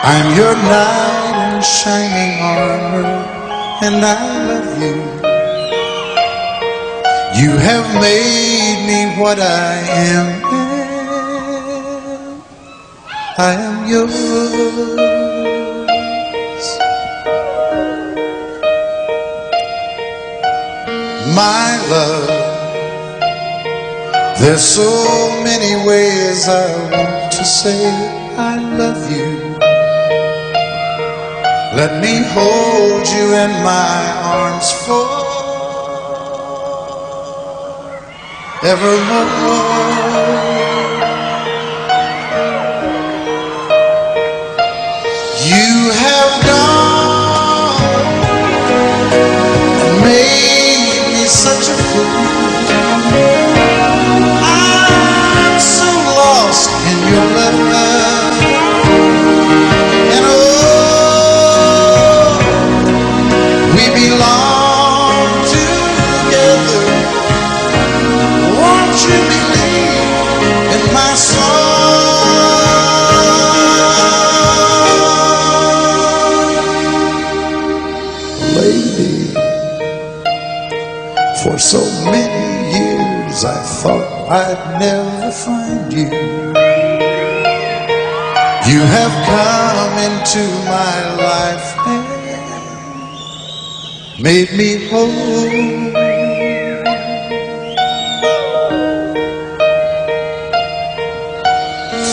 I'm your knight in shining armor, and I love you. You have made me what I am. I am yours. My love, there's so many ways I want to say I love you. Let me hold you in my arms forevermore. You have gone and made me such a fool. I'm so lost in your love, and oh, we belong together. Won't you believe in my song, lady? For so many years I thought I'd never find you. You have come into my life and made me whole.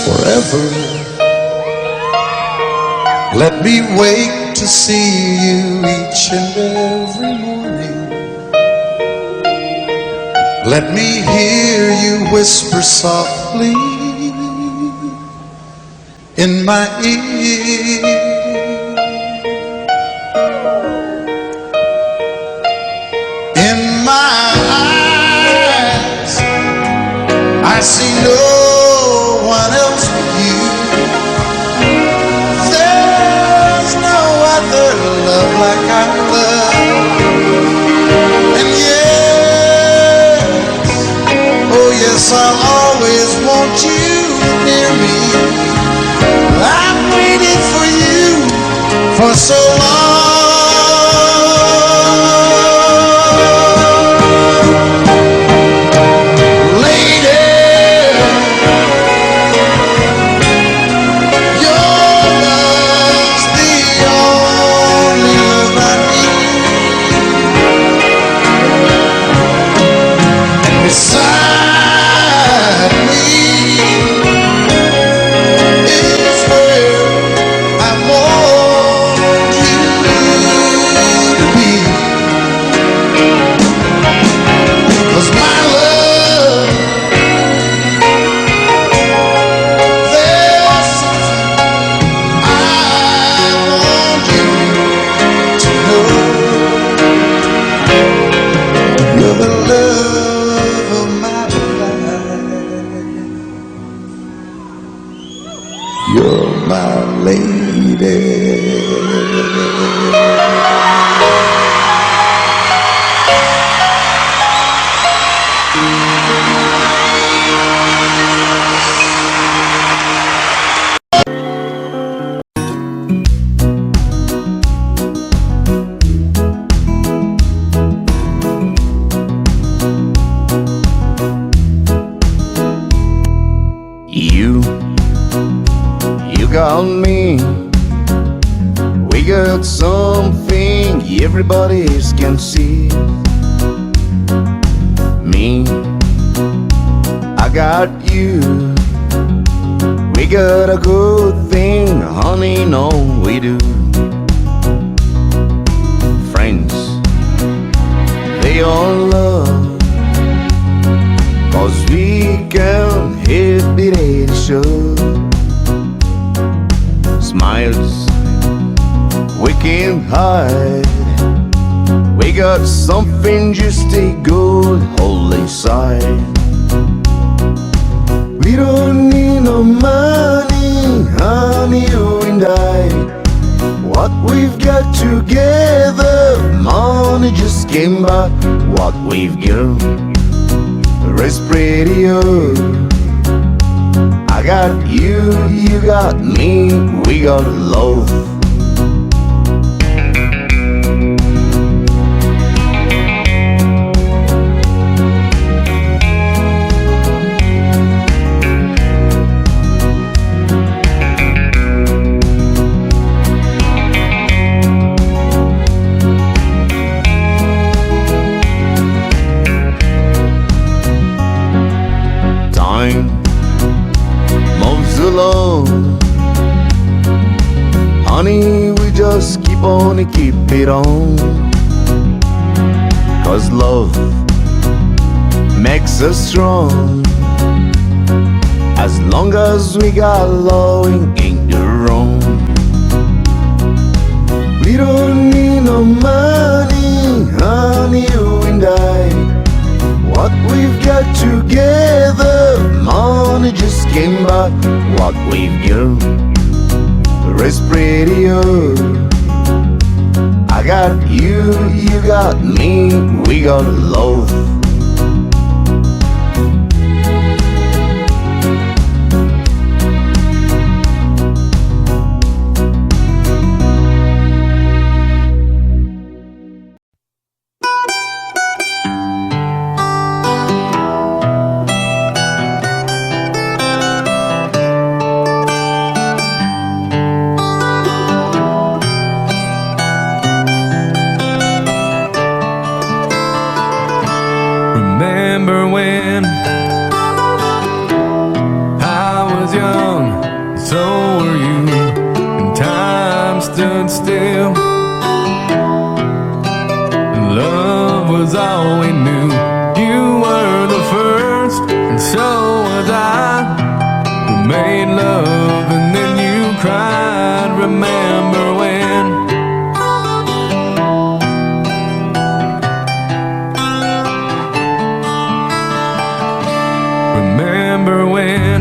Forever, let me wake to see you each and every morning. Let me hear you whisper softly in my ear. In my eyes, I see no one else but you. There's no other love like our love. And yes, oh yes, I'll always want you near me. I've waited for you for so long. You're my lady. You got me. We got something everybody can see. Me, I got you. We got a good thing, honey, no we do. Friends, they all love, 'cause we can hit the radio show. Smiles we can't hide. We got something just a good hold inside. We don't need no money, honey, you and I. What we've got together, money just came by. What we've got, the rest pretty old. I got you, you got me, we got love. Time moves along, honey, we just keep on and keep it on. 'Cause love makes us strong. As long as we got love, it ain't wrong. We don't need no money, honey, you and I. What we've got together, money just came by. What we've got is prettier. I got you, you got me, we got love. Remember when I was young, so were you, and time stood still, and love was all we knew. You were the first, and so was I. We made love and then you cried. Remember when? Remember when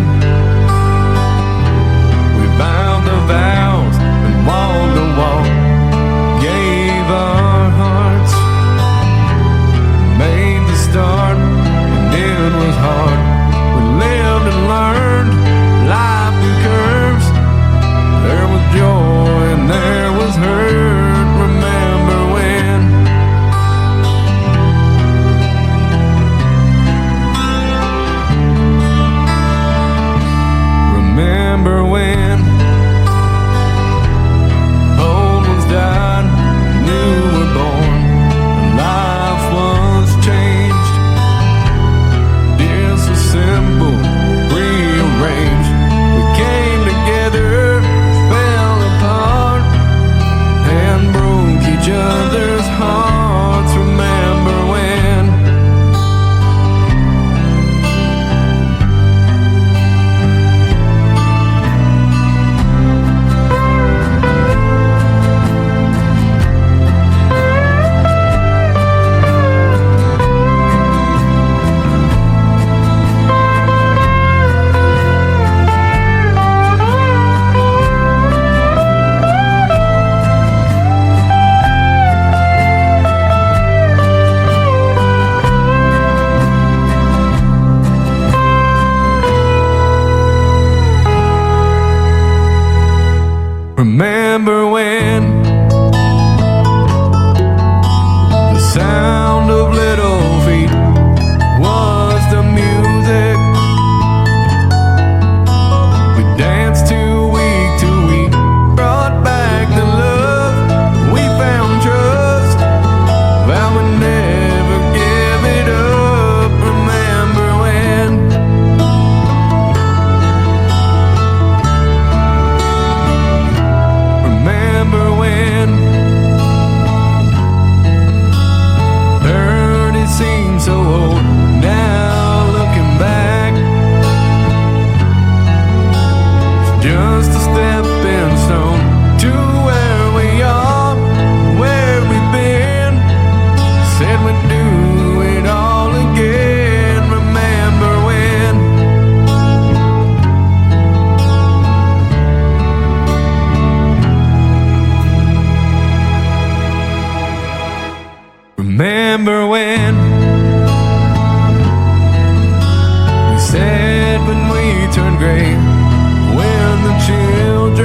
we bound the vows and walked the walk, gave our hearts, made the start, and it was hard. We lived and learned life through curves. There was joy and there was hurt. Remember when? Remember when old ones died, new were born, and life was changed. Deals so simple, rearranged. We came together, fell apart, and broke each other's hearts. Remember when? Remember when the sound of little feet was the music we danced to week, brought back the love, we found trust, vowed we'd never give it up. Remember when? Remember when? Heard it seemed so old, now looking back, it's just a stepping stone to where we are, where we've been. Said we'd do it all again. Remember when? Remember when we said when we turned gray, when the children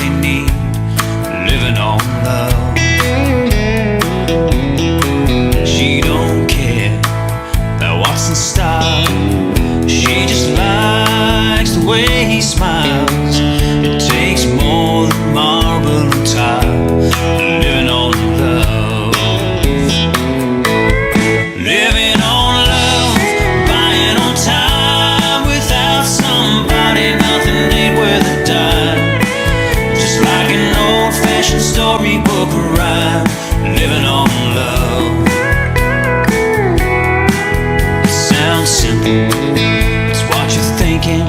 you need, living on love. She don't care about what's in style. She just likes the way he smiles. It takes more than marble and tile, living on love. Living on love, buying on time. Without somebody, nothing ain't worth a dime. Just like an old-fashioned storybook rhyme, living on love. It sounds simple, it's what you're thinking.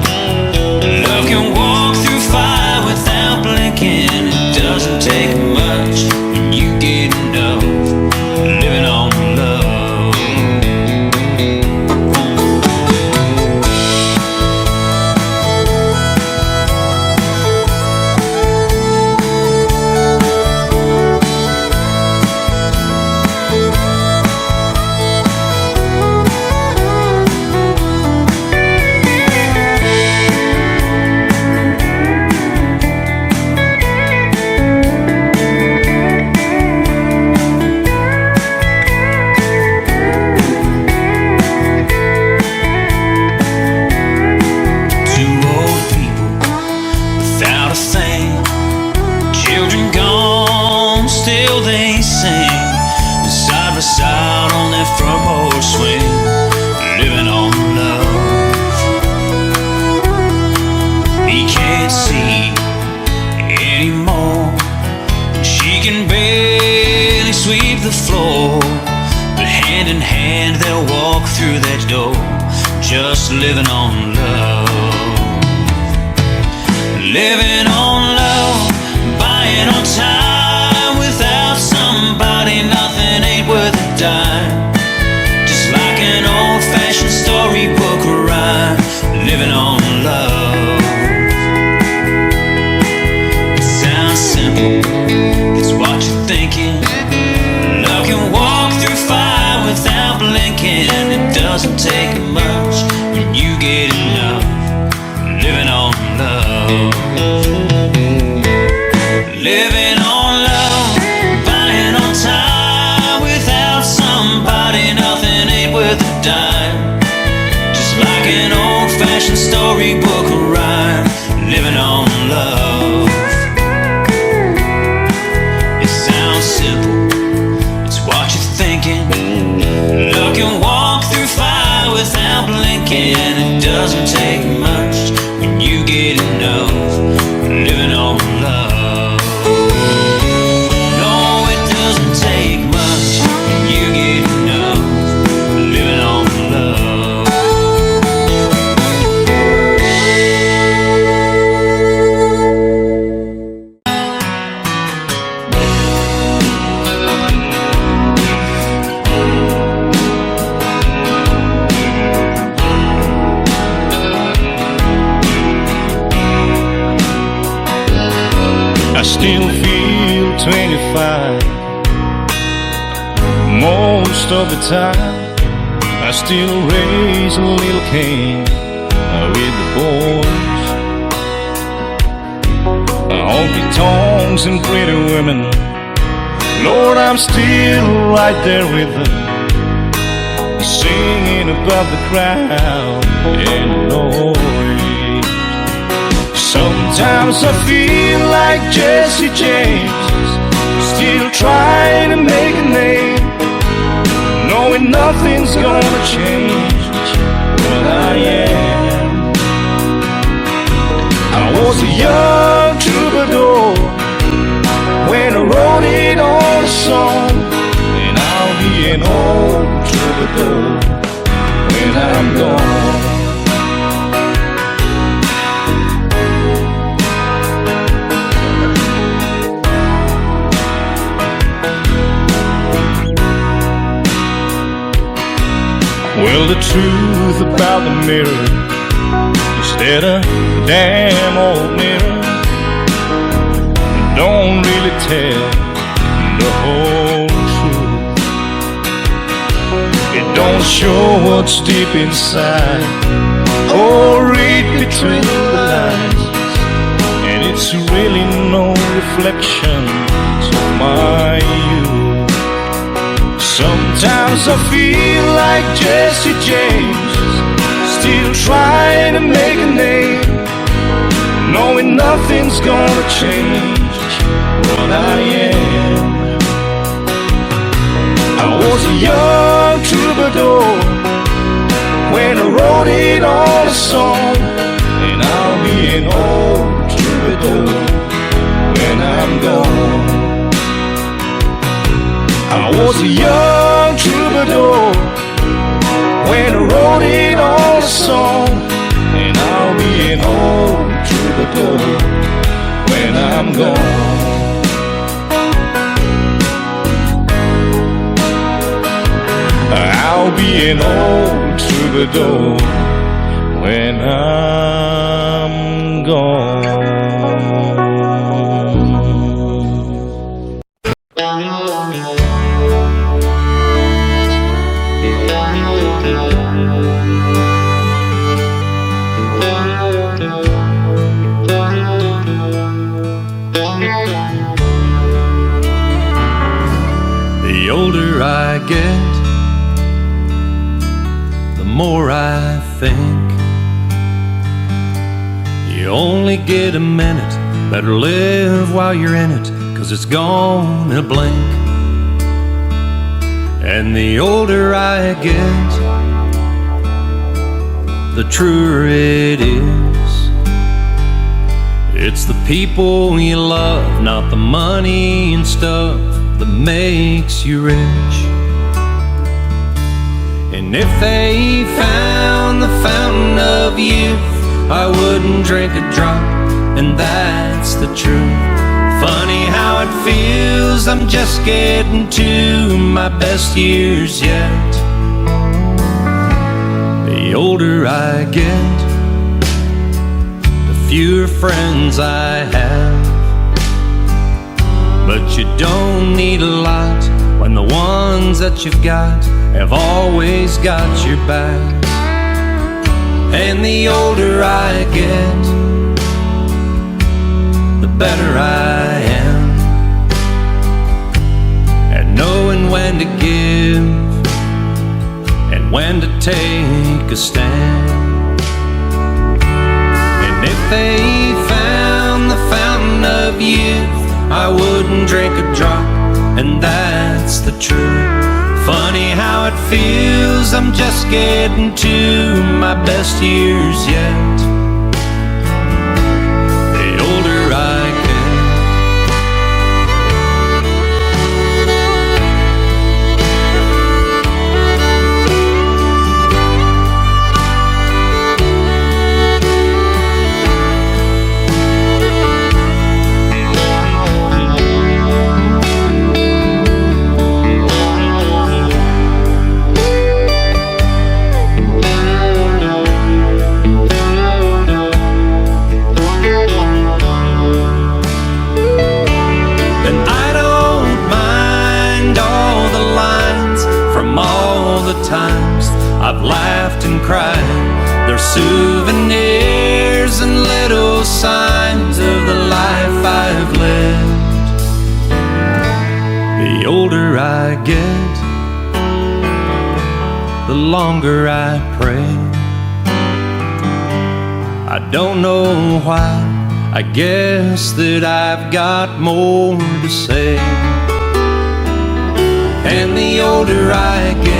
Love can walk through fire without blinking. It doesn't take much when you get enough, living on love. Two old people without a thing, children gone, still they sing, side by side on their front porch swing, living on love. He can't see anymore, and she can barely sweep the floor, but hand in hand they'll walk through that door, just living on love. Living on love, buying on time. Without somebody, nothing ain't worth a dime. Just like an old-fashioned storybook rhyme, living on love. It sounds simple, it's what you're thinking. Love can walk through fire without blinking. It doesn't take much when you get enough, living on love. Living on love, buying on time. Without somebody, nothing ain't worth a dime. Just like an old-fashioned storybook rhyme, living on love. It sounds simple, it's what you're thinking. Love can walk through fire without blinking. It doesn't take much when you get enough, living on love. No, it doesn't take much when you get enough, living on love. I still feel 25 most of the time. I still raise a little Cain with the boys. Honky tonks and pretty women, Lord, I'm still right there with them, singing above the crowd and noise. Sometimes I feel like Jesse James, still trying to make a name, knowing nothing's gonna change what I am. I was a young troubadour when I wrote it on a song, and I'll be an old troubadour when I'm gone. Well, the truth about the mirror is that a damn old mirror don't really tell the whole truth. It don't show what's deep inside or read between the lines, and it's really no reflections of my youth. Sometimes I feel like Jesse James, still trying to make a name, knowing nothing's gonna change what I am. I was a young troubadour when I wrote it on a song, and I'll be an old troubadour when I'm gone. I was a young troubadour when I wrote it on a song, and I'll be an old troubadour when I'm gone. I'll be an old troubadour when I'm gone. The older I get, the more I think you only get a minute. Better live while you're in it, 'cause it's gone in a blink. And the older I get, the truer it is. It's the people you love, not the money and stuff, that makes you rich. And if they found the fountain of youth, I wouldn't drink a drop, and that's the truth. Funny how it feels, I'm just getting to my best years yet. The older I get, the fewer friends I have. But you don't need a lot when the ones that you've got have always got your back. And the older I get, the better I am at knowing when to give and when to take a stand. And if they found the fountain of youth, I wouldn't drink a drop, and that's the truth. Funny how it feels, I'm just getting to my best years yet. The older I get. Times I've laughed and cried, they're souvenirs and little signs of the life I've lived. The older I get, the longer I pray. I don't know why, I guess that I've got more to say. And the older I get,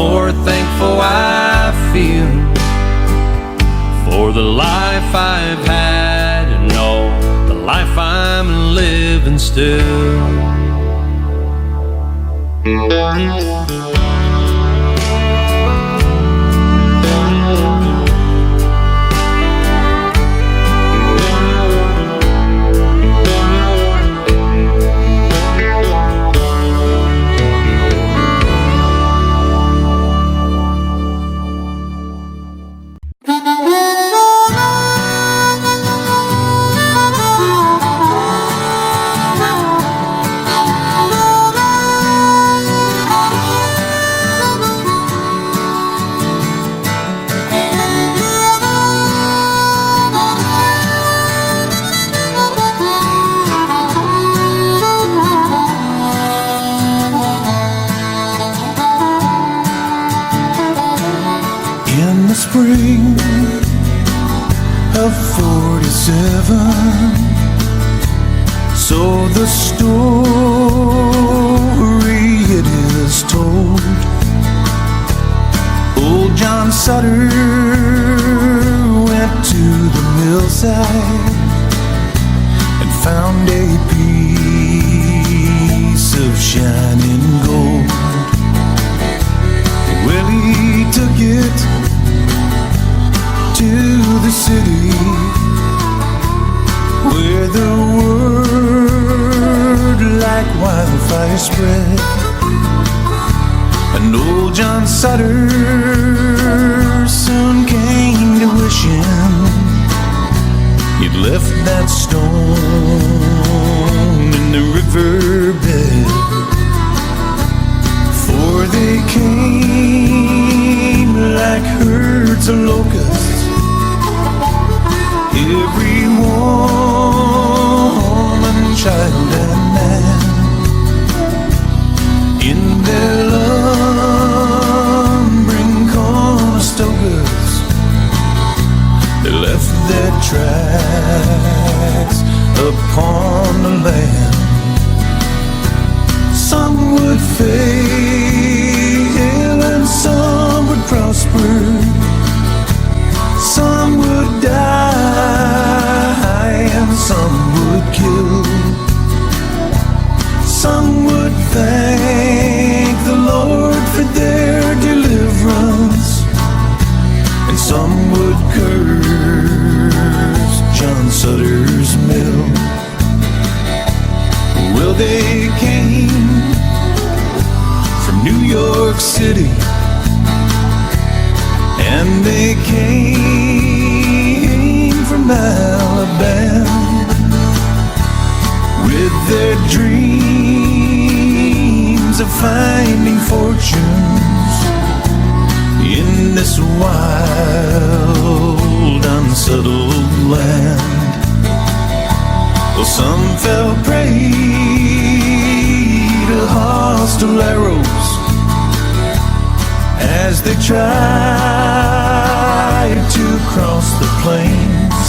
more thankful I feel for the life I've had, and all the life I'm living still. the story it is told. Old John Sutter went to the millside and found a piece of shining gold. Well, he took it to the city where the word like wildfire spread. And old John Sutter soon came to wishing he'd left that stone in the riverbed. For they came like herds of locusts, every woman, child, and man. In their lumbering Conestogas, they left their tracks upon the land. Some would fail and some would prosper. Some would die and some would kill. Some would thank the Lord for their deliverance, and some would curse John Sutter's mill. Well, they came from New York City, and they came from Alabama with their dreams of finding fortunes in this wild, unsettled land. Well, some fell prey to hostile arrows as they tried to cross the plains,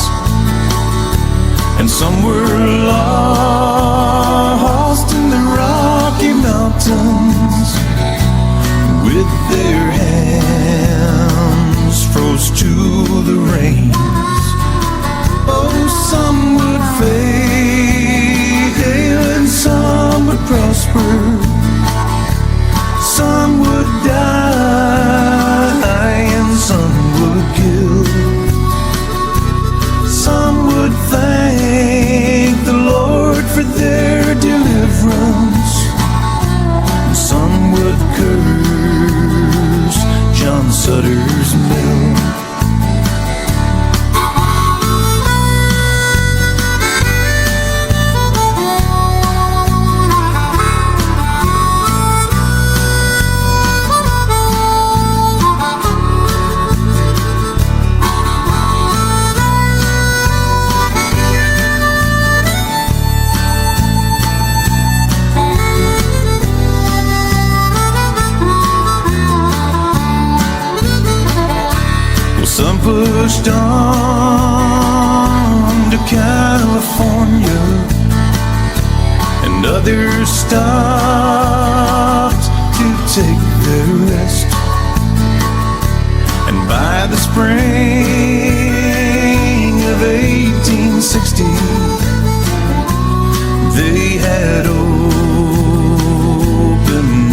and some were lost in the Rocky Mountains with their hands froze to the rains. Oh, some would fail and some would prosper. Some would die and some would kill. Some would thank the Lord for their deliverance, and some would curse John Sutter's mill. Some pushed on to California, and others stopped to take their rest. And by the spring of 1860, they had opened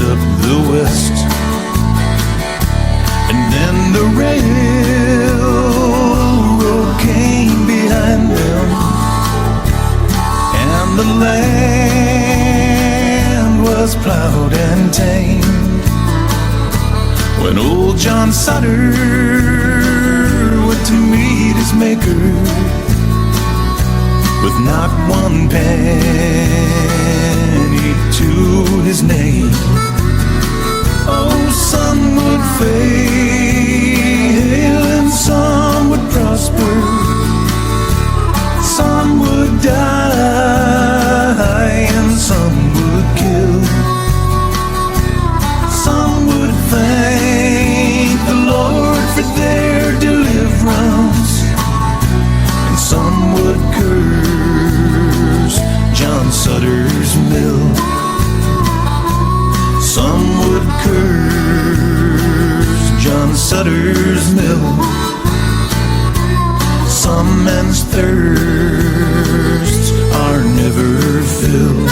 up the West. And then the railroad came behind them, and the land was plowed and tamed. When old John Sutter went to meet his maker with not one penny to his name. Oh, some would fail and some would prosper. Some would die and some would kill. Some would thank the Lord for their deliverance, and some would curse John Sutter Sutter's Mill. Some men's thirsts are never filled.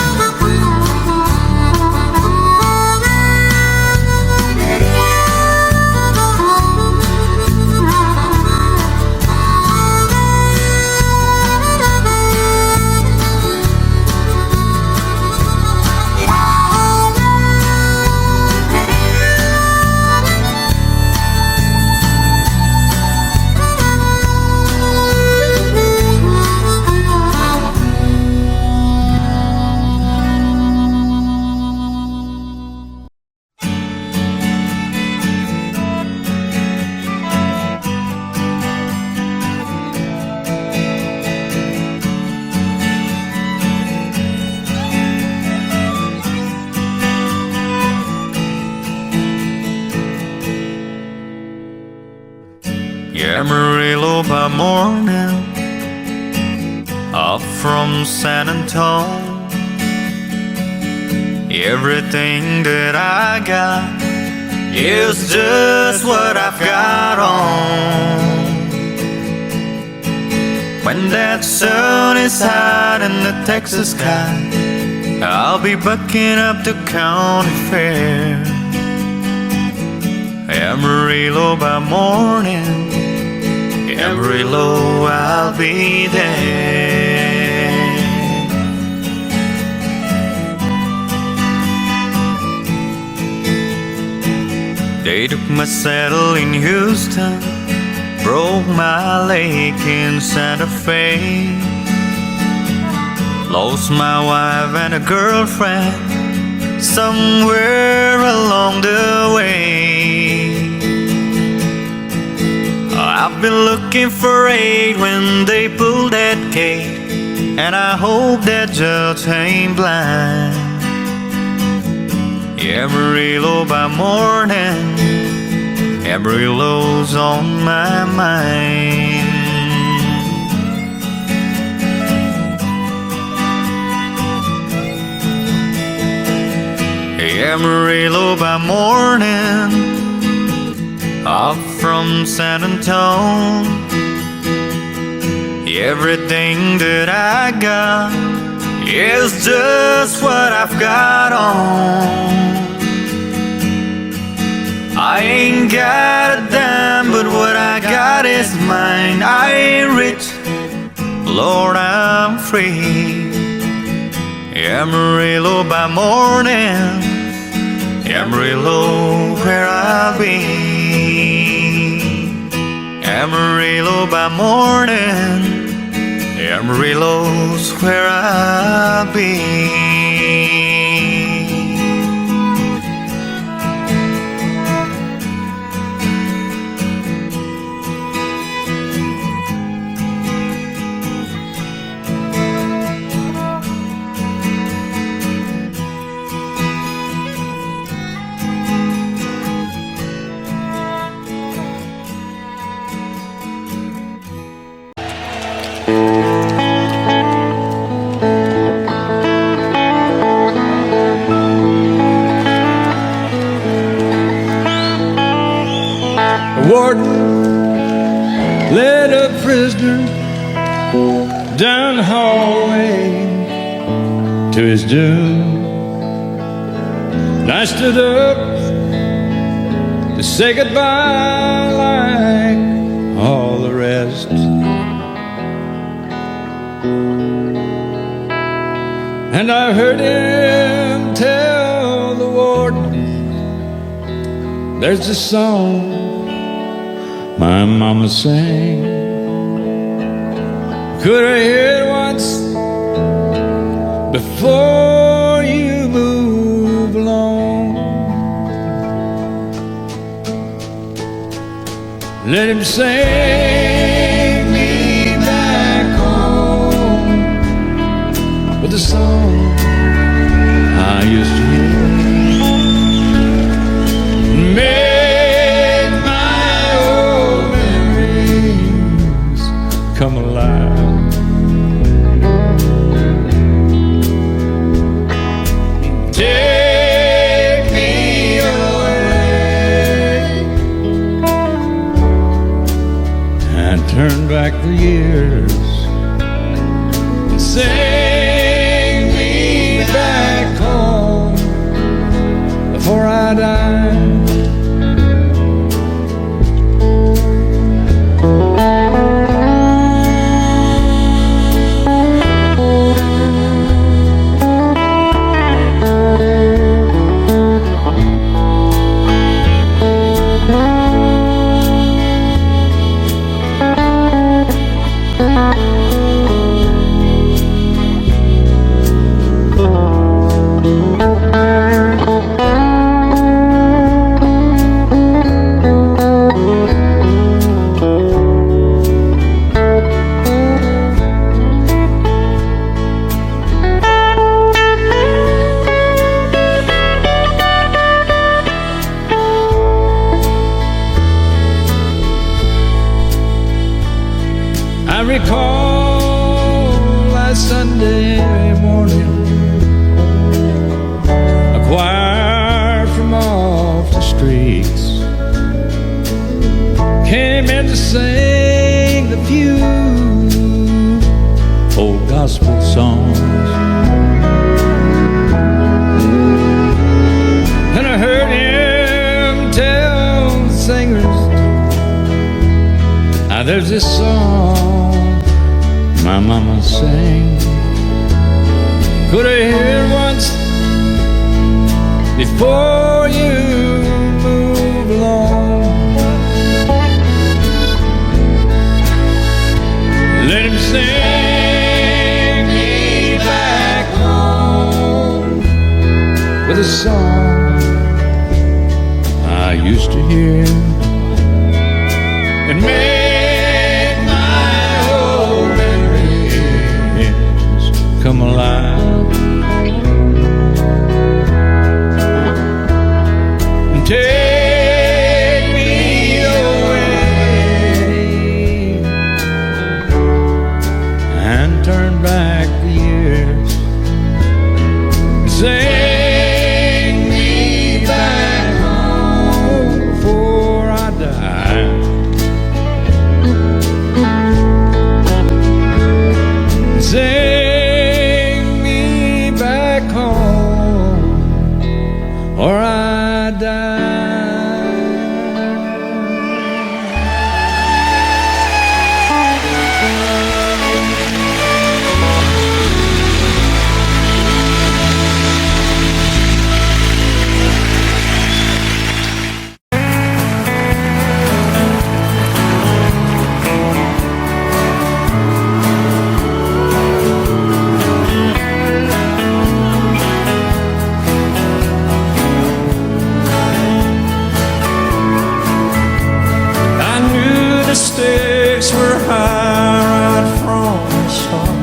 Amarillo by morning, up from San Antonio. Everything that I got is just what I've got on. When that sun is hot in the Texas sky, I'll be bucking up to county fair. Amarillo by morning, Amarillo, I'll be there. They took my saddle in Houston, broke my leg in Santa Fe, lost my wife and a girlfriend somewhere along the way. I've been looking for aid when they pulled that gate, and I hope that judge ain't blind. Amarillo by morning, Amarillo's on my mind. Amarillo by morning, up from San Antonio. Everything that I got is just what I've got on. I ain't got a dime, but what I got is mine. I ain't rich, Lord, I'm free. Amarillo by morning, Amarillo, where I'll be. Amarillo by morning, Amarillo's where I'll be. Warden led a prisoner down the hallway to his doom. And I stood up to say goodbye like all the rest. And I heard him tell the warden, there's a song my mama sang. Could I hear it once before you move along? Let him sing me back home with a song I used to hear. Made my old memories come alive. Take me away back the years and sing me back home before I die. I recall last Sunday morning, a choir from off the streets came in to sing the few old gospel songs. And I heard him tell the singers, now there's this song my mama sang, could I hear it once before you move along? Let him sing me back home with a song I used to hear and make my old memories come alive and take me away and turn back the years, sing me back home before I die. Sing me back home or I die. The stakes were high right from the start.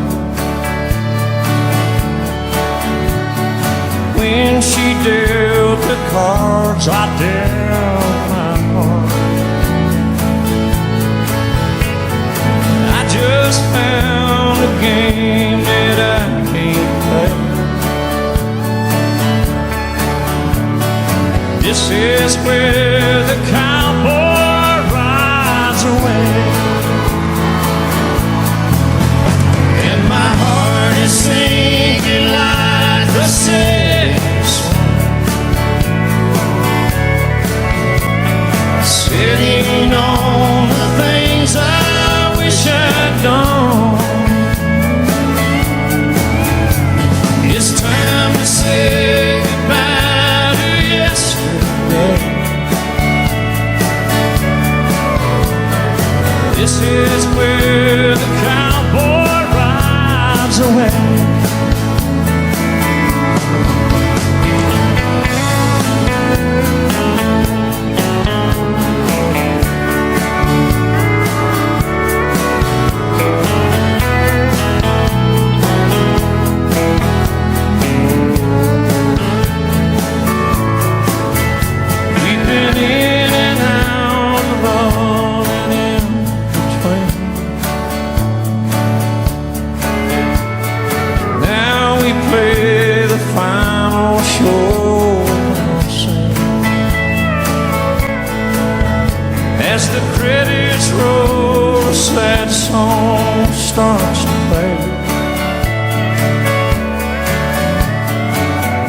When she dealt the cards, I dealt my heart. I just found a game that I can't play. This is where the cowboy away. And my heart is sinking like the sails, sitting on the things I wish I'd done. It's time to say goodbye to yesterday.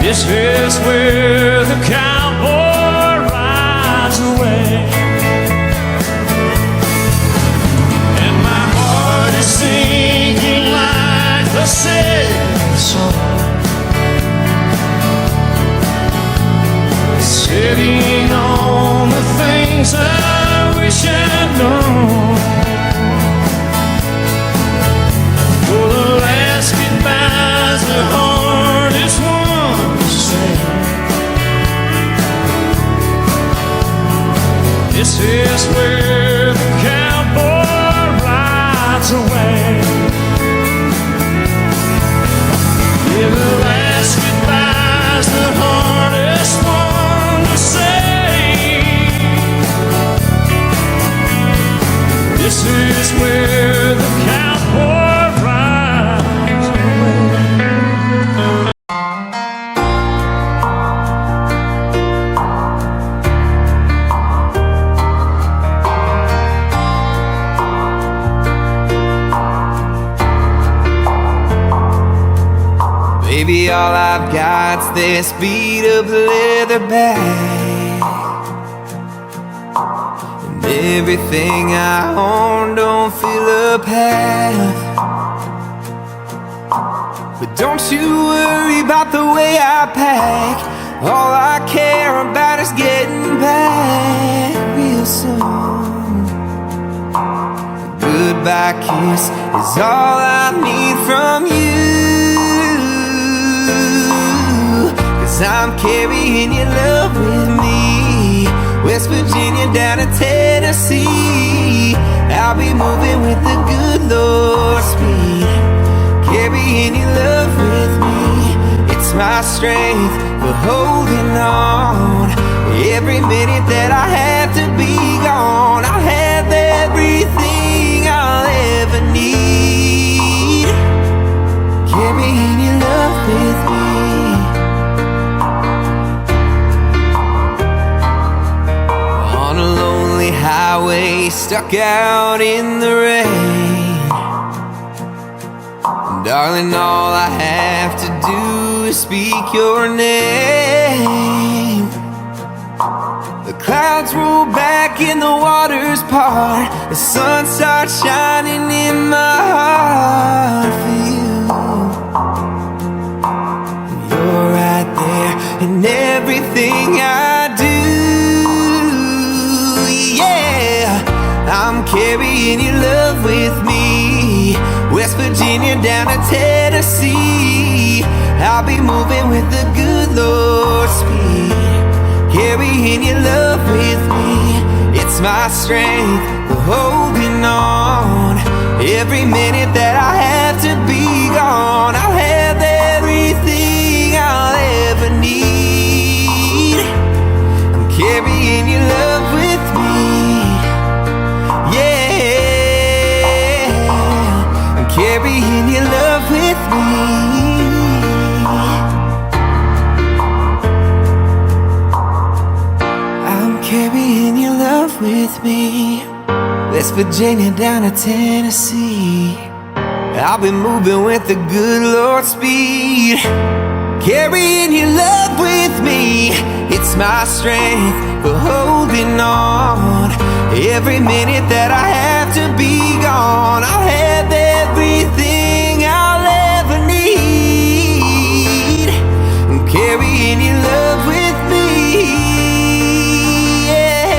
This is where the cowboy rides away. And my heart is sinking like a sad song, sitting on the things I wish I'd known. For the last goodbye's the hardest one to say. This is where the cowboy rides away. Yeah, the last goodbye's the hardest one to say. This is where the cowboy rides away. Baby, all I've got's this beat up leather bag, and everything I own don't fill up half. But don't you worry about the way I pack. All I care about is getting back real soon. A goodbye kiss is all I need from you. I'm carrying your love with me, West Virginia down to Tennessee. I'll be moving with the good Lord's speed, carrying your love with me. It's my strength for holding on. Every minute that I have to be gone, I'll have everything I'll ever need, carrying your love with me. Highway, stuck out in the rain. Darling, all I have to do is speak your name. The clouds roll back and the waters part. The sun starts shining in my heart for you. You're right there in everything I do. I'm carrying your love with me, West Virginia down to Tennessee. I'll be moving with the good Lord's speed, carrying your love with me. It's my strength for holding on. Every minute that I have to be gone, I'll have everything I'll ever need. I'm carrying your love with me. Carrying your love with me. I'm carrying your love with me, West Virginia down to Tennessee. I'll be moving with the good Lord's speed, carrying your love with me. It's my strength for holding on. Every minute that I have to be gone, I'll have everything I'll ever need. I'm carrying your love with me. Yeah,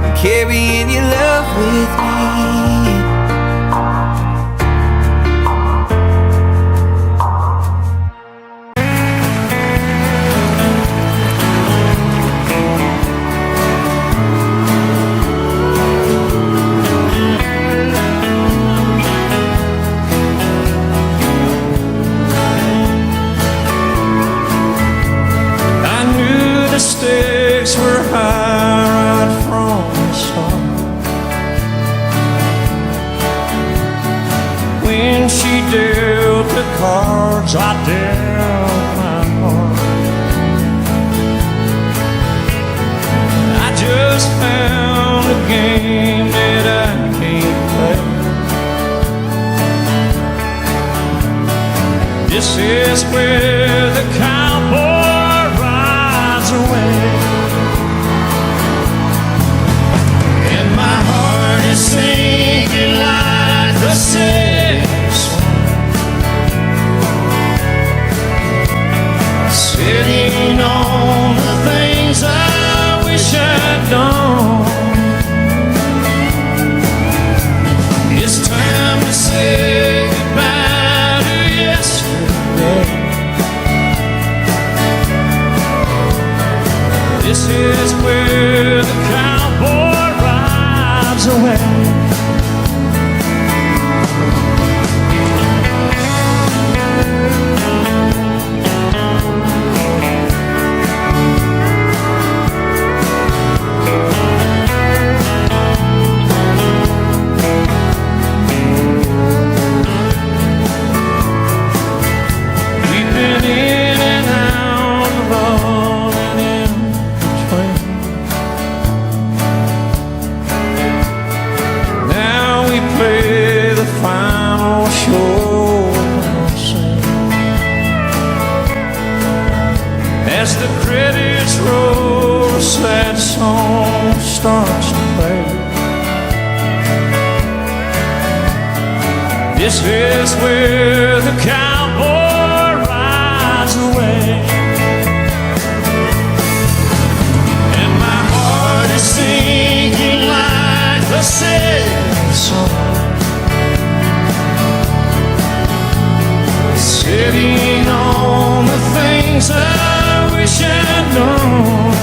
I'm carrying your love with me. Stakes were high right from the start. When she dealt the cards, I dealt my heart. I just found a game that I can't play. This is where the cowboy rides away. And my heart is sinking like the sails, sitting on the things I wish I'd done. It's time to say goodbye to yesterday. This is where the cowboy rides away. As the credits roll, a sad song starts to play. This is where the cowboy rides away. And my heart is sinking like the sad song, sitting on the things I wish I'd known.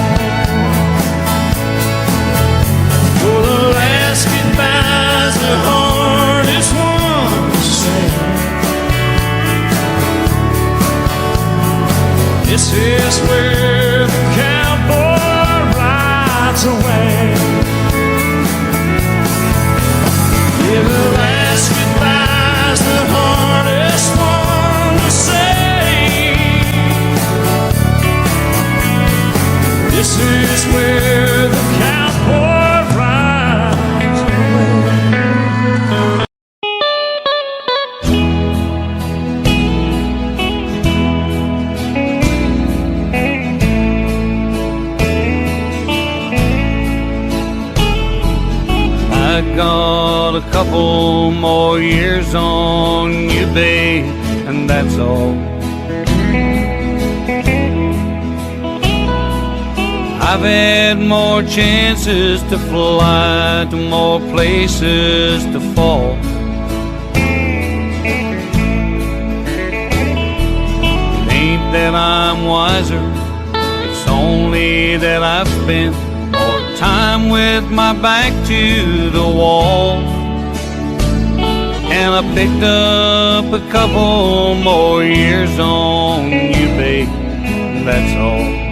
For the last goodbye's the hardest one to say. This is where the cowboy rides away. Yeah, the last goodbye's the hardest one to say. This is where the cowboy rides away. I got a couple more years on you, babe, and that's all. I've had more chances to fly to more places to fall. It ain't that I'm wiser, it's only that I've spent more time with my back to the wall. And I picked up a couple more years on you, babe, that's all.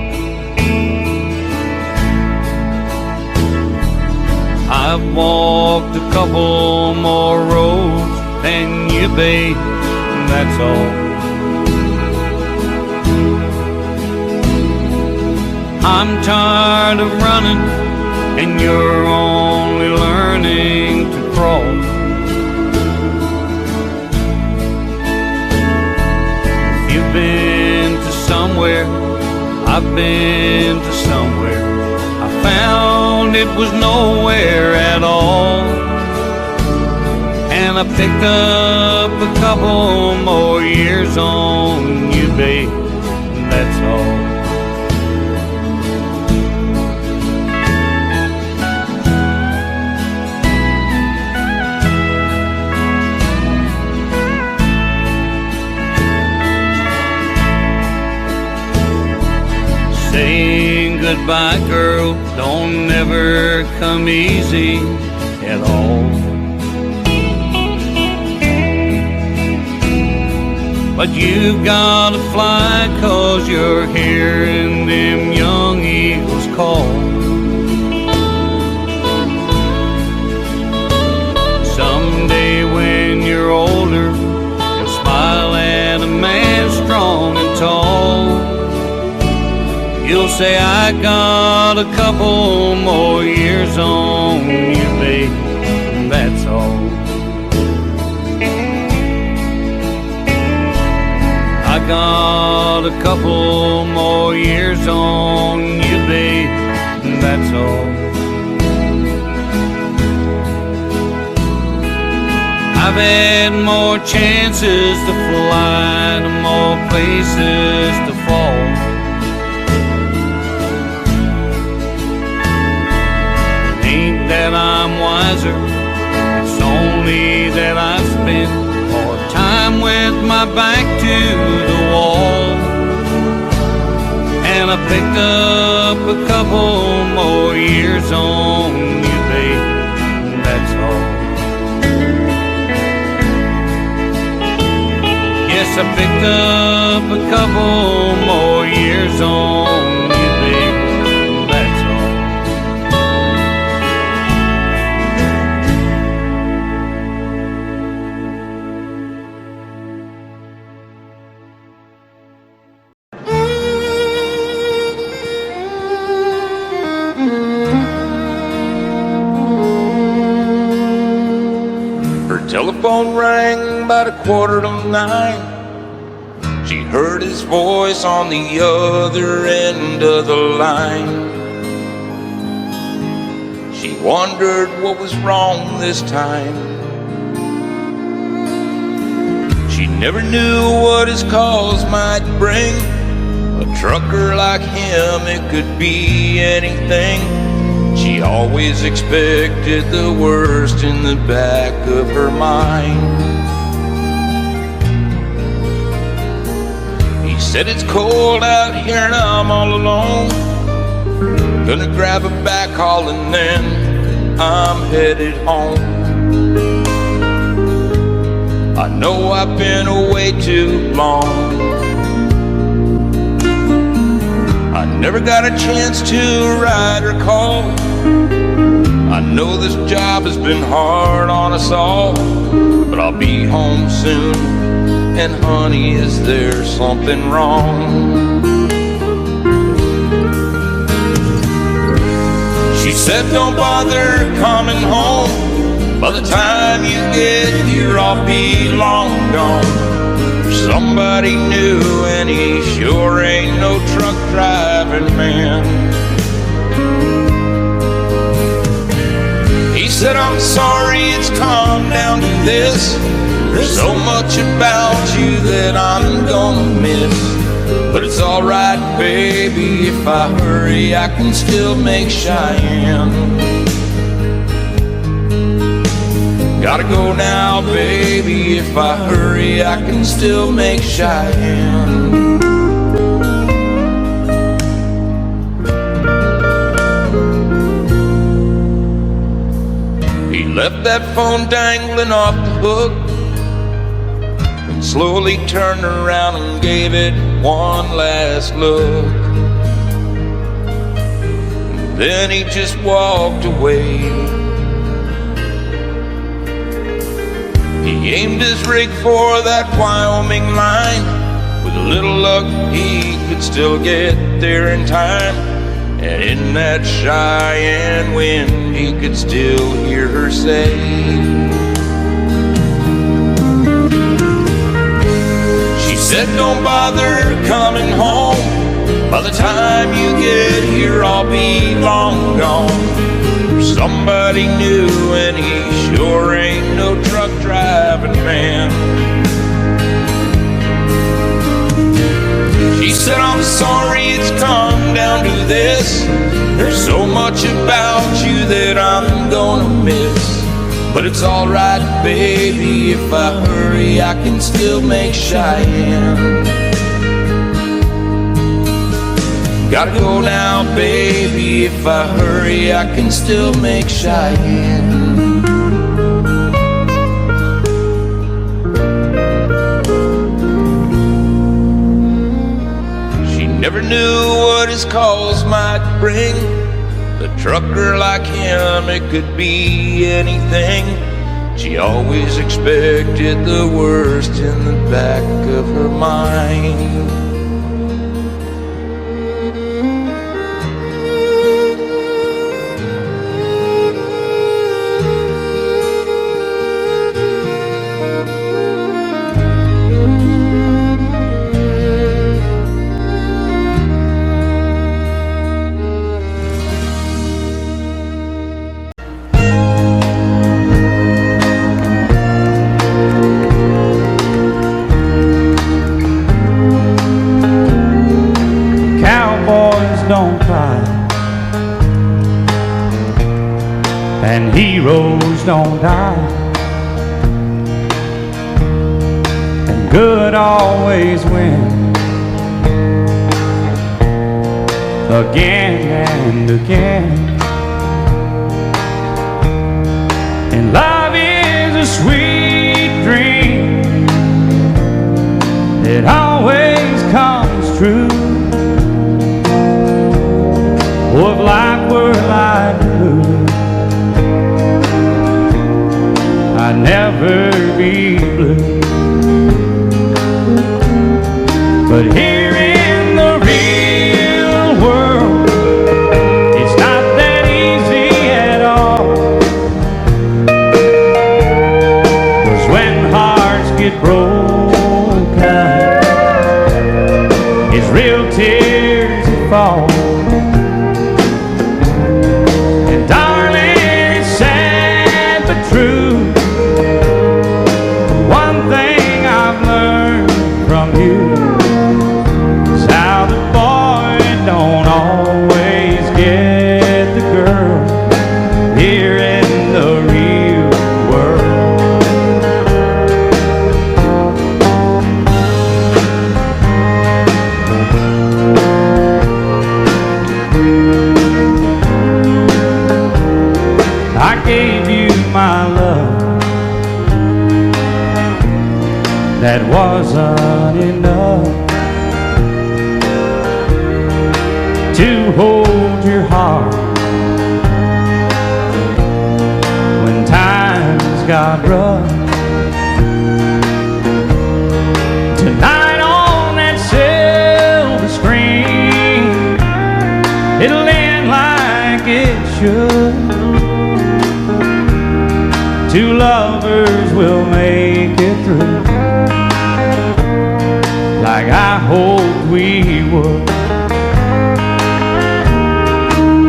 I've walked a couple more roads than you, babe, that's all. I'm tired of running, and you're only learning to crawl. If you've been to somewhere, I've been to somewhere. I found it was nowhere at all. And I picked up a couple more years on you, babe, that's all. Saying goodbye, girl, don't never come easy at all. But you've gotta fly, 'cause you're hearing them young eagles call. Someday when you're older, you'll smile at a man strong and tall. You'll say, I got a couple more years on you, babe, that's all. got a couple more years on you, babe, that's all. I've had more chances to fly to more places to fall. Ain't that I'm wiser, it's only that I spend more time with my back to the wall. And I picked up a couple more years on you, babe, that's all. Yes, I picked up a couple more years on you, babe, that's all. Her telephone rang about 9:15. She heard his voice on the other end of the line. She wondered what was wrong this time. She never knew what his calls might bring. A trucker like him, it could be anything. She always expected the worst in the back of her mind. He said, it's cold out here and I'm all alone. Gonna grab a backhaul and then I'm headed home. I know I've been away too long. I never got a chance to ride or call. I know this job has been hard on us all, but I'll be home soon. And honey, is there something wrong? She said, don't bother coming home. By the time you get here, I'll be long gone. Somebody new, and he sure ain't no truck driving man. He said, I'm sorry it's come down to this. There's so much about you that I'm gonna miss. But it's alright, baby, if I hurry, I can still make Cheyenne. Gotta go now, baby, if I hurry, I can still make Cheyenne. He left that phone dangling off the hook, and slowly turned around and gave it one last look. And then he just walked away. He aimed his rig for that Wyoming line. With a little luck, he could still get there in time. And in that Cheyenne wind, he could still hear her say, she said, don't bother coming home. By the time you get here, I'll be long gone. Somebody new, and he sure ain't no truck driving man. She said, I'm sorry it's come down to this. There's so much about you that I'm gonna miss. But it's alright, baby, if I hurry, I can still make Cheyenne. Gotta go now, baby, if I hurry, I can still make Cheyenne. She never knew what his calls might bring. A trucker like him, it could be anything. She always expected the worst in the back of her mind. don't die, and good always wins, again and again. And love is a sweet dream that always comes true. Oh, if life were like blue, I'd never be blue. But here in the real world, it's not that easy at all. 'Cause when hearts get broken, it's real tears that fall. And darling, it's sad but true. One thing I've learned from you is how the boy don't always get the girl here in the real world. I gave you my love, that wasn't enough to hold your heart when times got rough. Tonight on that silver screen, it'll end like it should. Two lovers will make it through, like I hoped we would.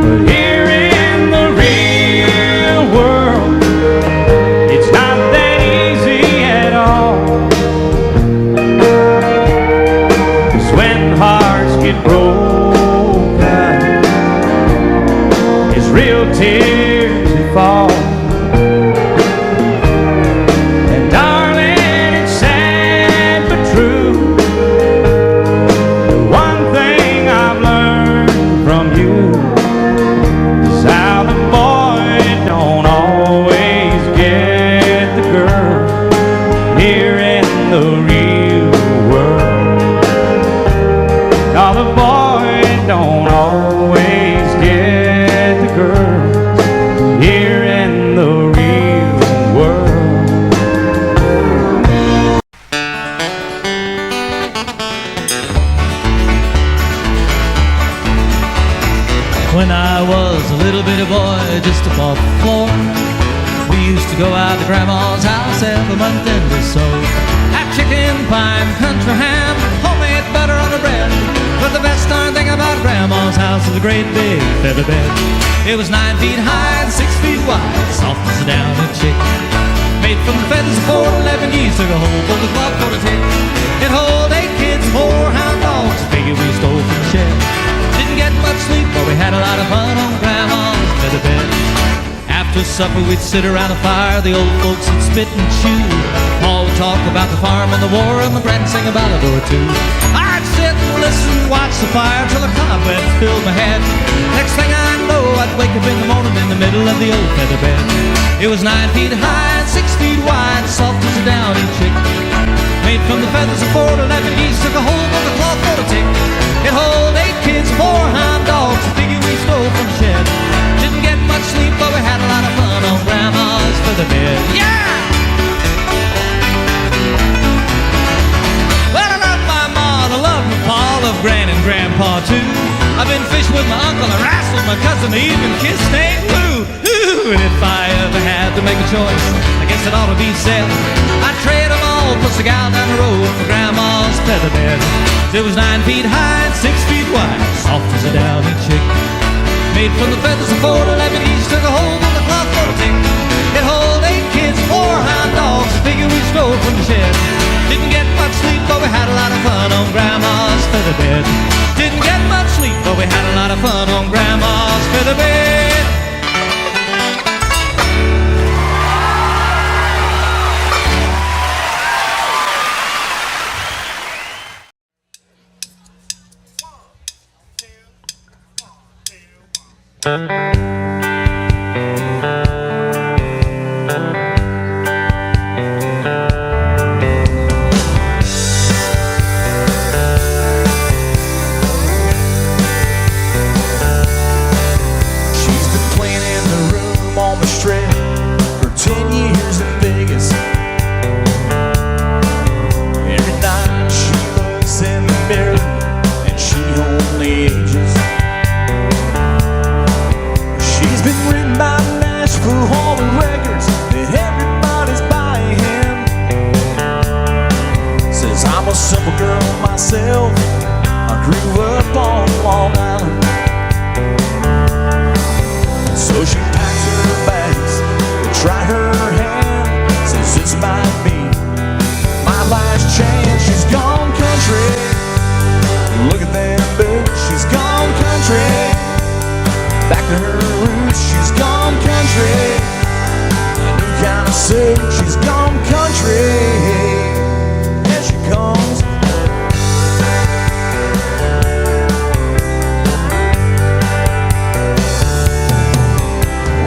But here in the real world, it's not that easy at all. 'Cause when hearts get broken, it's real tears that fall. And darling, it's sad but true. The one thing I've learned from you is how the boy don't always get the girl here in the real world. Now the boy don't always get the girl here in the real world. When I was a little bitty boy, just above 4, we used to go out to Grandma's house every month and or so. Have chicken pie and country ham, homemade butter on the bread. But the best darn thing about Grandma's house was a great big feather bed. It was 9 feet high and 6 feet wide, soft as a downy chick. Made from the feathers of 4 to 11 geese, took a whole book of club for the tick. It hold 8 kids, 4 hound dogs, figure we stole from the shed. Didn't get much sleep, but we had a lot of fun on Grandma's feather bed. After supper, we'd sit around the fire, the old folks would spit and chew. Paul would talk about the farm and the war, and my grand sing a ballad or two. I'd sit and listen, watch the fire till the cobwebs filled my head. Next thing I know, I'd wake up in the morning in the middle of the old feather bed. It was 9 feet high and 6 feet wide, soft as a downy chick. Made from the feathers of 4 to 11 geese, took a whole book of cloth for the tick. It hold 8 kids, 4 hound dogs, a figure we stole from the shed. Didn't get much sleep, but we had a lot of fun on Grandma's feather bed. Yeah! Well, I love my ma, I love my pa, I love Gran and Grandpa too. I've been fishing with my uncle, I wrestled my cousin, I even kissed Aunt Lou. Ooh, and if I ever had to make a choice, I guess it ought to be said, I'd trade them all plus a gal down the road for Grandma's feather bed. It was 9 feet high and 6 feet wide, soft as a downy chick. Made from the feathers of 4 to 11 each, took a hold on the cloth for a tick. It hold 8 kids, 4 hound dogs, a figure we stole from the shed. Didn't get much sleep, but we had a lot of fun on Grandma's feather bed. Didn't get much sleep, but we had a lot of fun on Grandma's feather bed. She's been playing in the room on the strip for 10 years in Vegas. Every night she looks in the mirror and she only ages. She's been written by Nashville, all the records that everybody's buying. Says I'm a simple girl myself, I grew up on Long Island. So she packs her bags to try her hand. Says this might be my last chance. She's gone country. Look at them boots. She's gone country. Back to her roots. She's gone country. A new kind of suit. She's gone country. Here she comes.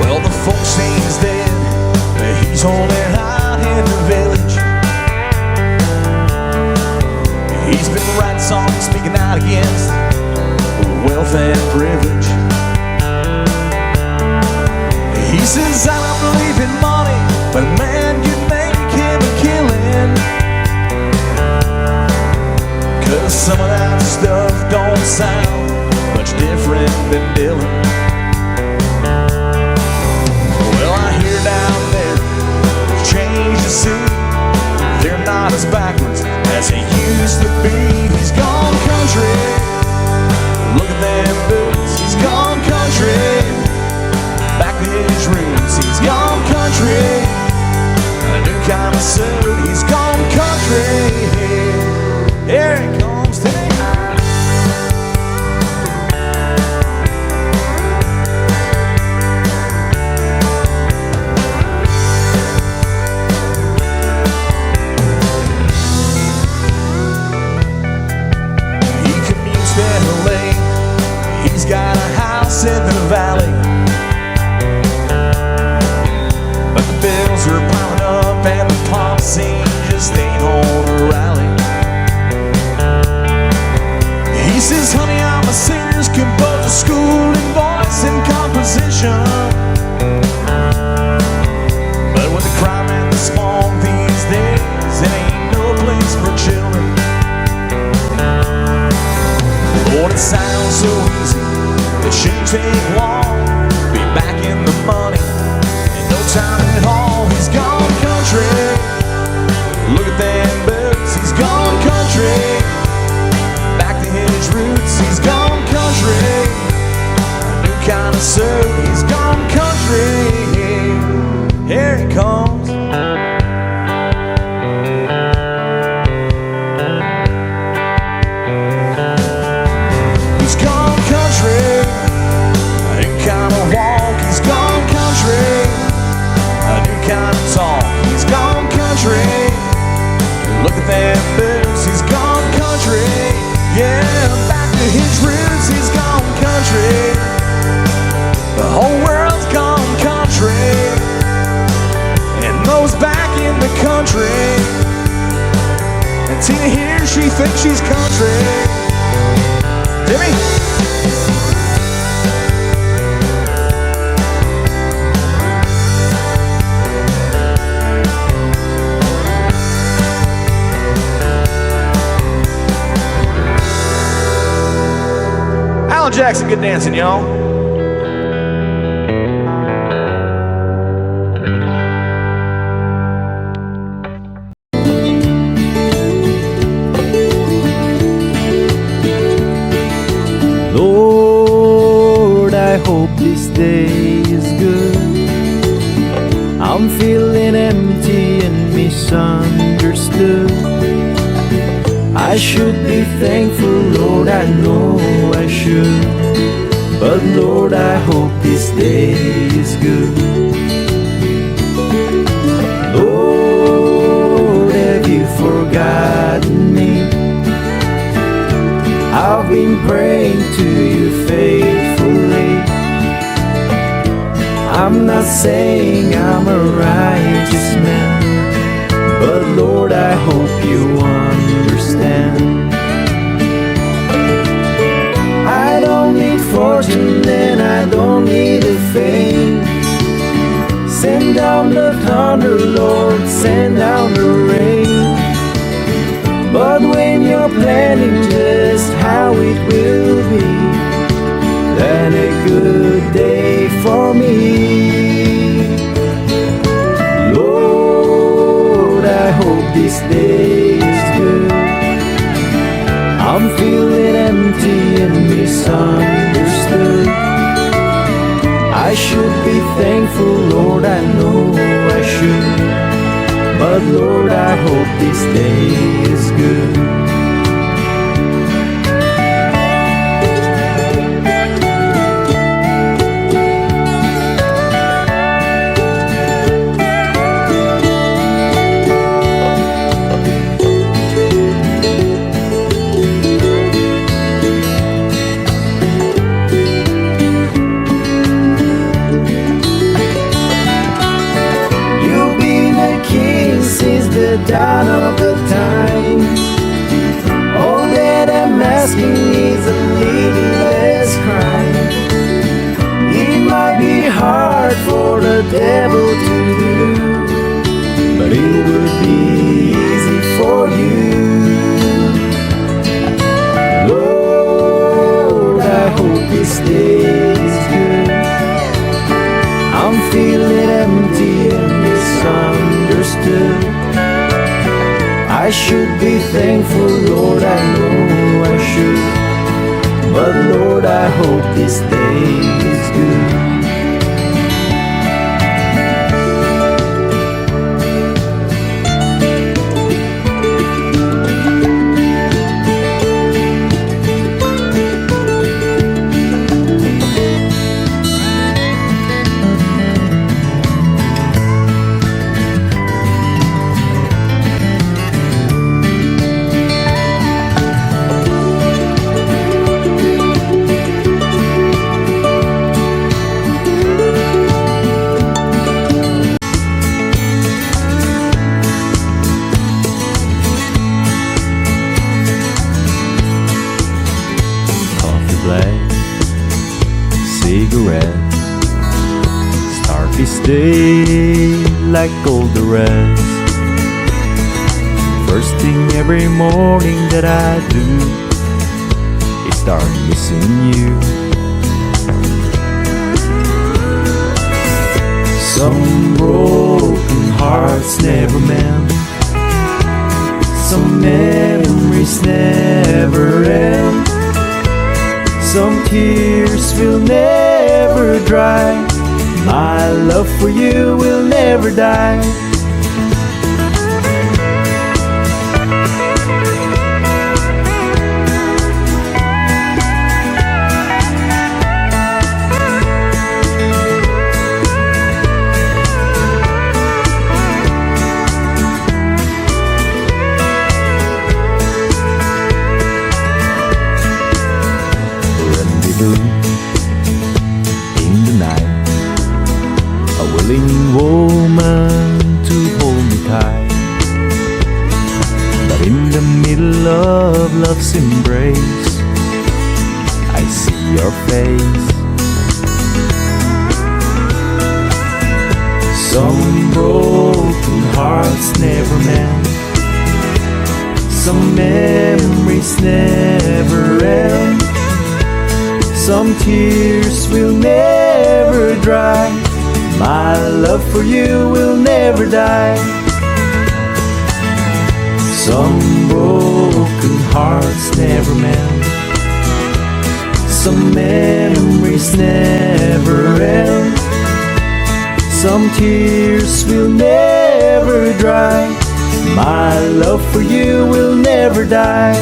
Well, the folks say he's dead, but he's holding out in the village. He's been writing songs, speaking out against wealth and privilege. He says, I don't believe in money, but a man can make him a killing. 'Cause some of that stuff don't sound much different than Dylan. Well, I hear down there, change the scene. They're not as backwards as they used to be. He's gone country. Look at them boots. He's gone country. Back to his roots. He's gone country. A new kind of suit. He's gone country. Here he comes today. He's got a house in the valley, but the bills are piling up and the pop scene just ain't on a rally. He says, honey, I'm a singer, composer, school in voice and composition. But with the crime and the smog these days, it ain't no place for children. Lord, it sounds so easy, it shouldn't take long. Be back in the money in no time at all. He's gone country. Look at them boots. He's gone country. Back to his roots. He's gone country. A new kind of suit. He's gone country. Here he comes. Look at them boots, he's gone country. Yeah, back to his roots, he's gone country. The whole world's gone country, and those back in the country. And Tina here, she thinks she's country. Timmy? Jackson, good dancing, y'all. Lord, I hope this day is good. I'm feeling empty and misunderstood. I should be thankful, Lord, I know I should. But Lord, I hope this day is good. Lord, have you forgotten me? I've been praying to you faithfully. I'm not saying I'm a righteous man, but Lord, I hope you understand. I don't need fortune and I don't need a fame. Send down the thunder, Lord, send down the rain. But when you're planning just how it will be, then a good day for me. Lord, I hope this day is good. I'm feeling empty and misunderstood. I should be thankful, Lord, I know I should. But Lord, I hope this day is good. The dawn of the time. All that I'm asking is a little less crime. It might be hard for the devil to do, but it would be easy for you. Lord, I hope this day is good. I'm feeling empty and misunderstood. I should be thankful, Lord, I know I should. But Lord, I hope this day is good. Cigarette, start this day like all the rest. First thing every morning that I do is start missing you. Some broken hearts never mend, some memories never end. Some tears will never dry. My love for you will never die. In the night, a willing woman to hold me tight. But in the middle of love's embrace, I see your face. Some broken hearts never mend, some memories never end. Some tears will never dry. My love for you will never die. Some broken hearts never mend, some memories never end. Some tears will never dry. My love for you will never die.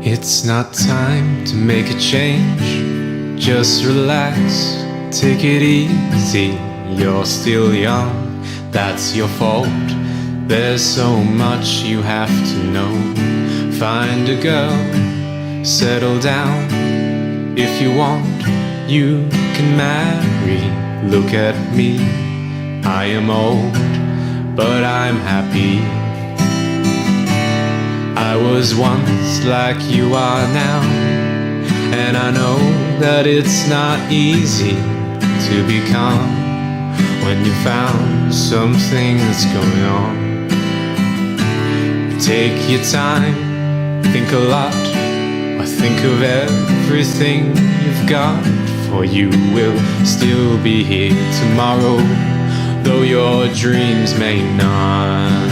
It's not time to make a change. Just relax, take it easy. You're still young, that's your fault. There's so much you have to know. Find a girl, settle down. If you want, you can marry. Look at me, I am old, but I'm happy. I was once like you are now, and I know that it's not easy to be calm when you found something that's going on. Take your time, think a lot, or think of everything you've got, for you will still be here tomorrow, though your dreams may not.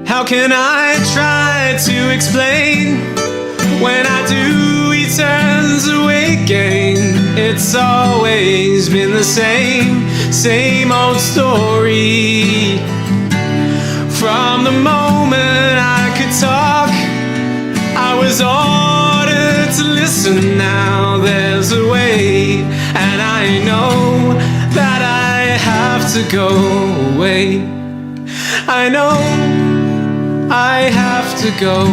How can I try to explain? When I do, he turns away again. It's always been the same old story. From the moment I could talk, I was ordered to listen. Now there's a way, and I know that I have to go away. I know I have to go.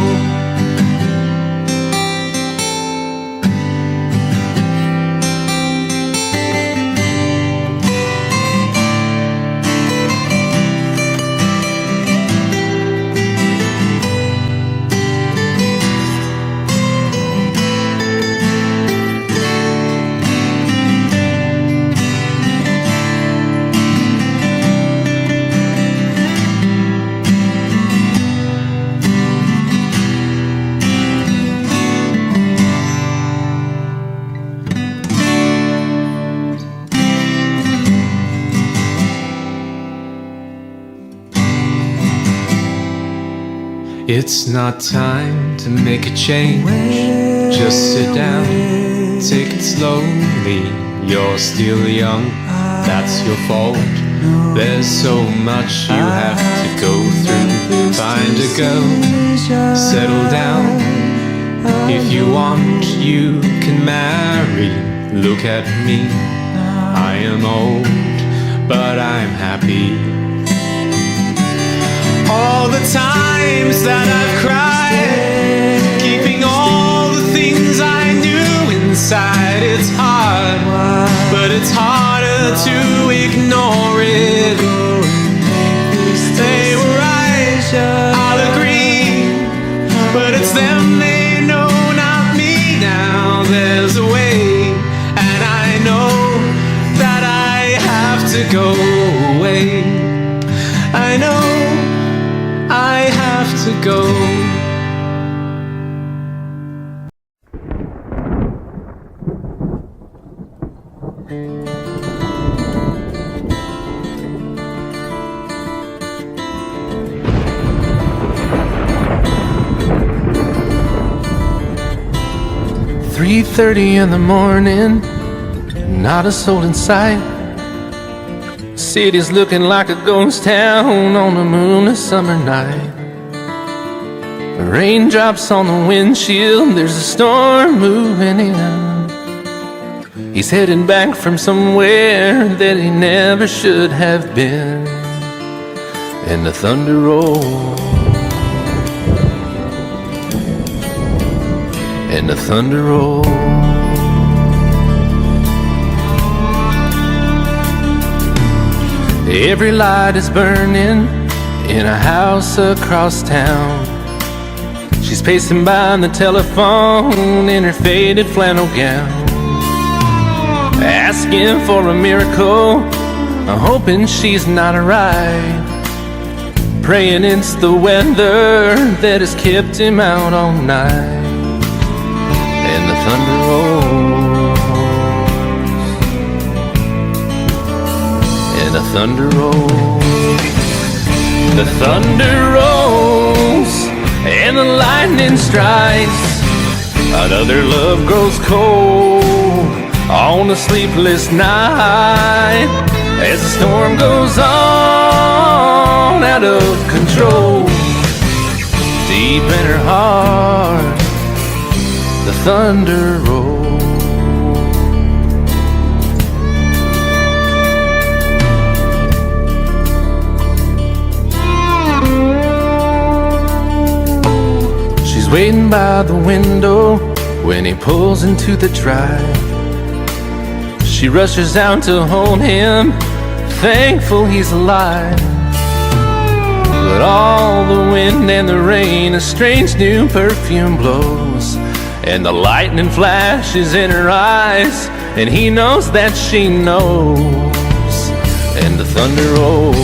It's not time to make a change. Just sit down, take it slowly. You're still young, that's your fault. There's so much you have to go through. Find a girl, settle down. If you want, you can marry. Look at me, I am old, but I'm happy. All the times that I've cried, keeping all the things I knew inside. It's hard, but it's harder to ignore it. They were right, I'll agree, but it's them they know, not me. Now there's a way, and I know that I have to go away. I know I have to go. 3:30 in the morning, not a soul in sight. City's looking like a ghost town on a moonless summer night. Raindrops on the windshield, there's a storm moving in. He's heading back from somewhere that he never should have been. And the thunder rolls, and the thunder rolls. Every light is burning in a house across town. She's pacing by the telephone in her faded flannel gown, asking for a miracle, hoping she's not alright, praying it's the weather that has kept him out all night. And the thunder rolls, and the thunder rolls, the thunder rolls, and the lightning strikes. Another love grows cold on a sleepless night as the storm goes on. on out of control. Deep in her heart, the thunder rolls. She's waiting by the window when he pulls into the drive. She rushes out to hold him, thankful he's alive. But all the wind and the rain, a strange new perfume blows, and the lightning flashes in her eyes, and he knows that she knows, and the thunder rolls,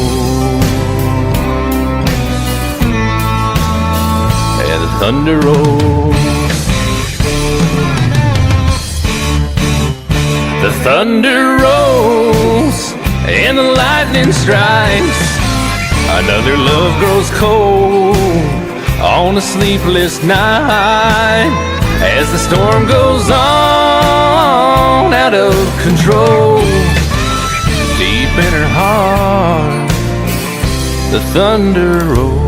and the thunder rolls. The thunder rolls and the lightning strikes. Another love grows cold on a sleepless night as the storm goes on out of control. Deep in her heart, the thunder rolls.